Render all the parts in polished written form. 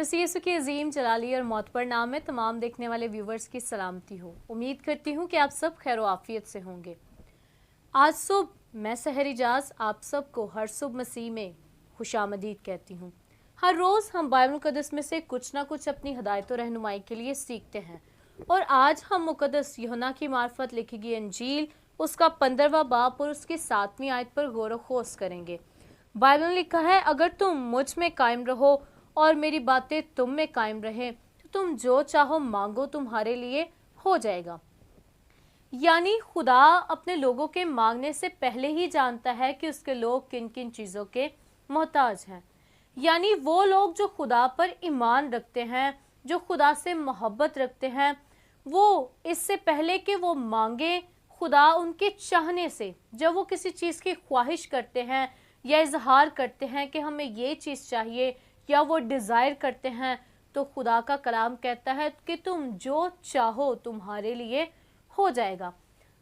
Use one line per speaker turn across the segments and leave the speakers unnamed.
मसीह यीशु की अजीम जलाली और मोतबर नाम में तमाम देखने वाले व्यूवर्स की सलामती हो। उम्मीद करती हूँ कि आप सब खैर आफियत से होंगे। आज सुबह मैं सहर इजाज आप सबको हर सुबह मसीह में खुशामदीद कहती हूँ। हर रोज़ हम बाइबल मुकद्दस में से कुछ ना कुछ अपनी हदायत और रहनुमाई के लिए सीखते हैं और आज हम मुकद्दस यूहन्ना की मार्फत लिखी गई अंजील उसका 15वां बाब और उसकी 7वीं आयत पर गौर व खोज करेंगे। बाइबल में लिखा है, अगर तुम मुझ में कायम रहो और मेरी बातें तुम में कायम रहे तो तुम जो चाहो मांगो तुम्हारे लिए हो जाएगा। यानी खुदा अपने लोगों के मांगने से पहले ही जानता है कि उसके लोग किन किन चीज़ों के मोहताज हैं। यानी वो लोग जो खुदा पर ईमान रखते हैं, जो खुदा से मोहब्बत रखते हैं, वो इससे पहले कि वो मांगे, खुदा उनके चाहने से जब वो किसी चीज़ की ख्वाहिश करते हैं या इजहार करते हैं कि हमें ये चीज़ चाहिए या वो डिज़ायर करते हैं, तो खुदा का कलाम कहता है कि तुम जो चाहो तुम्हारे लिए हो जाएगा।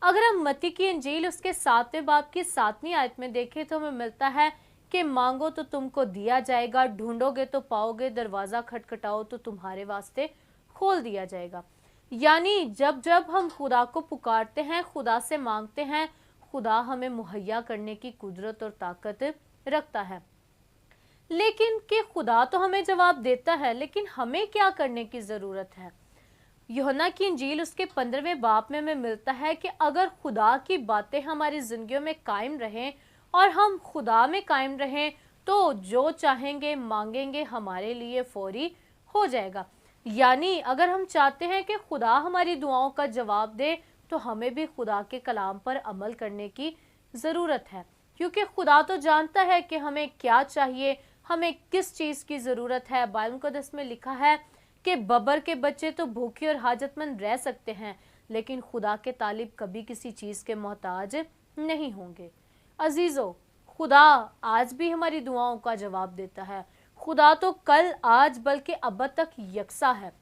अगर हम मत्ती की इंजील उसके 7वें बाब की 7वीं आयत में देखें तो हमें मिलता है कि मांगो तो तुमको दिया जाएगा, ढूंढोगे तो पाओगे, दरवाज़ा खटखटाओ तो तुम्हारे वास्ते खोल दिया जाएगा। यानी जब जब हम खुदा को पुकारते हैं, खुदा से मांगते हैं, खुदा हमें मुहैया करने की कुदरत और ताकत रखता है। लेकिन कि खुदा तो हमें जवाब देता है, लेकिन हमें क्या करने की ज़रूरत है। यूहन्ना की इंजील उसके 15वें बाब में हमें मिलता है कि अगर खुदा की बातें हमारी जिंदगियों में कायम रहें और हम खुदा में कायम रहें तो जो चाहेंगे मांगेंगे हमारे लिए फौरी हो जाएगा। यानी अगर हम चाहते हैं कि खुदा हमारी दुआओं का जवाब दे तो हमें भी खुदा के कलाम पर अमल करने की ज़रूरत है, क्योंकि खुदा तो जानता है कि हमें क्या चाहिए, हमें किस चीज़ की ज़रूरत है। बाइबल मुकद्दस में लिखा है कि बबर के बच्चे तो भूखे और हाजतमंद रह सकते हैं, लेकिन खुदा के तालिब कभी किसी चीज़ के मोहताज नहीं होंगे। अजीज़ों, खुदा आज भी हमारी दुआओं का जवाब देता है। खुदा तो कल, आज, बल्कि अब तक यकसा है।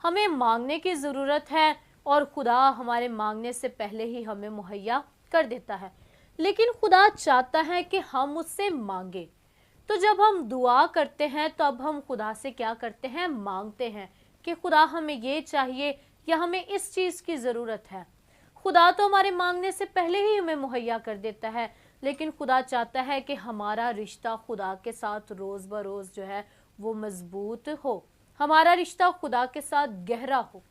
हमें मांगने की ज़रूरत है और खुदा हमारे मांगने से पहले ही हमें मुहैया कर देता है। लेकिन खुदा चाहता है कि हम उससे मांगे। तो जब हम दुआ करते हैं तो अब हम खुदा से क्या करते हैं, मांगते हैं कि खुदा हमें ये चाहिए या हमें इस चीज़ की ज़रूरत है। खुदा तो हमारे मांगने से पहले ही हमें मुहैया कर देता है, लेकिन खुदा चाहता है कि हमारा रिश्ता खुदा के साथ रोज़ ब रोज़ जो है वो मजबूत हो, हमारा रिश्ता खुदा के साथ गहरा हो।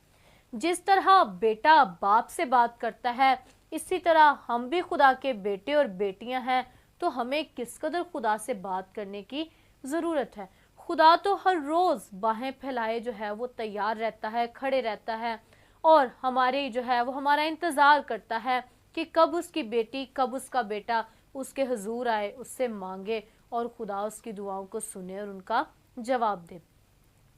जिस तरह बेटा बाप से बात करता है, इसी तरह हम भी खुदा के बेटे और बेटियां हैं, तो हमें किस कदर खुदा से बात करने की ज़रूरत है। खुदा तो हर रोज़ बाहें फैलाए जो है वो तैयार रहता है, खड़े रहता है और हमारे जो है वो हमारा इंतज़ार करता है कि कब उसकी बेटी, कब उसका बेटा उसके हुजूर आए, उससे मांगे और खुदा उसकी दुआओं को सुने और उनका जवाब दे।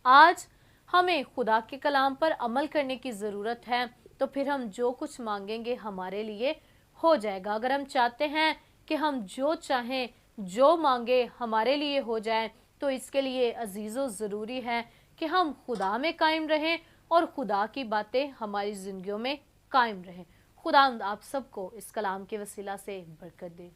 आज हमें खुदा के कलाम पर अमल करने की ज़रूरत है, तो फिर हम जो कुछ मांगेंगे हमारे लिए हो जाएगा। अगर हम चाहते हैं कि हम जो चाहें, जो मांगे हमारे लिए हो जाए, तो इसके लिए अजीज़ों ज़रूरी है कि हम खुदा में कायम रहें और खुदा की बातें हमारी ज़िंदगियों में कायम रहें। खुदा आप सबको इस कलाम के वसीला से बरकत दे।